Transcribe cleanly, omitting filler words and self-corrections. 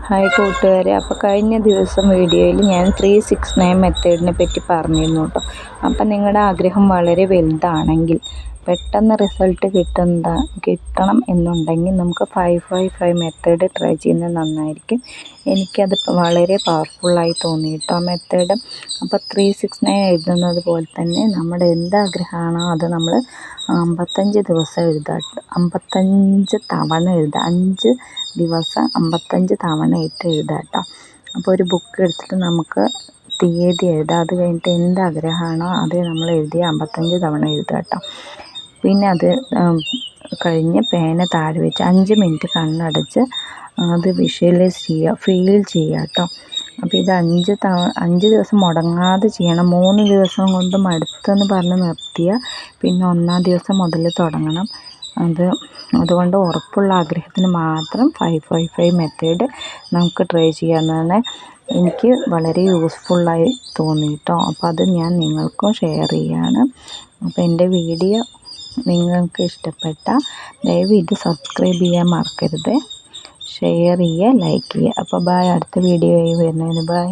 Hi കൂട്ടുകാരെ, അപ്പോൾ കഴിഞ്ഞ ദിവസം വീഡിയോയിൽ ഞാൻ 369 മെത്തേഡിനെ പറ്റി പറഞ്ഞിരുന്നു കേട്ടോ. അപ്പം നിങ്ങളുടെ ആഗ്രഹം വളരെ വലുതാണെങ്കിൽ, പെട്ടെന്ന് റിസൾട്ട് കിട്ടണം എന്നുണ്ടെങ്കിൽ നമുക്ക് 555 മെത്തേഡ് ട്രൈ ചെയ്യുന്നത് നന്നായിരിക്കും. എനിക്കത് വളരെ പവർഫുള്ളായി തോന്നി കേട്ടോ ആ മെത്തേഡ്. അപ്പോൾ 369 എഴുതുന്നത് പോലെ തന്നെ നമ്മുടെ എന്താഗ്രഹമാണോ അത് നമ്മൾ 55 ദിവസം എഴുതുക, 55 തവണ എഴുതുക. 5 ദിവസം 55 തവണയായിട്ട് എഴുതുക കേട്ടോ. അപ്പോൾ ഒരു ബുക്ക് എടുത്തിട്ട് നമുക്ക് തീയതി എഴുതുക, അത് കഴിഞ്ഞിട്ട് എന്താഗ്രഹമാണോ അത് നമ്മൾ എഴുതി 55 തവണ എഴുതുക കേട്ടോ. പിന്നെ അത് കഴിഞ്ഞ് പേന താഴെ വെച്ച് 5 മിനിറ്റ് കണ്ണടച്ച് അത് വിഷ്വലൈസ് ചെയ്യുക, ഫീൽ ചെയ്യുക കേട്ടോ. അപ്പോൾ ഇത് 5 ദിവസം മുടങ്ങാതെ ചെയ്യണം. 3 ദിവസം കൊണ്ട് മടുത്തെന്ന് പറഞ്ഞ് നിർത്തിയാൽ പിന്നെ 1-ാം ദിവസം മുതൽ തുടങ്ങണം. അതുകൊണ്ട് ഉറപ്പുള്ള ആഗ്രഹത്തിന് മാത്രം 555 മെത്തേഡ് നമുക്ക് ട്രൈ ചെയ്യാവുന്നതാണ്. എനിക്ക് വളരെ യൂസ്ഫുള്ളായി തോന്നി കേട്ടോ. അപ്പോൾ അത് ഞാൻ നിങ്ങൾക്കും ഷെയർ ചെയ്യാണ്. അപ്പോൾ എൻ്റെ വീഡിയോ നിങ്ങൾക്ക് ഇഷ്ടപ്പെട്ടാൽ ദയവ് ഇത് സബ്സ്ക്രൈബ് ചെയ്യാൻ മറക്കരുത്, ഷെയർ ചെയ്യുക, ലൈക്ക് ചെയ്യുക. അപ്പോൾ ബൈ, അടുത്ത വീഡിയോയിൽ വരുന്നതിന് ബൈ.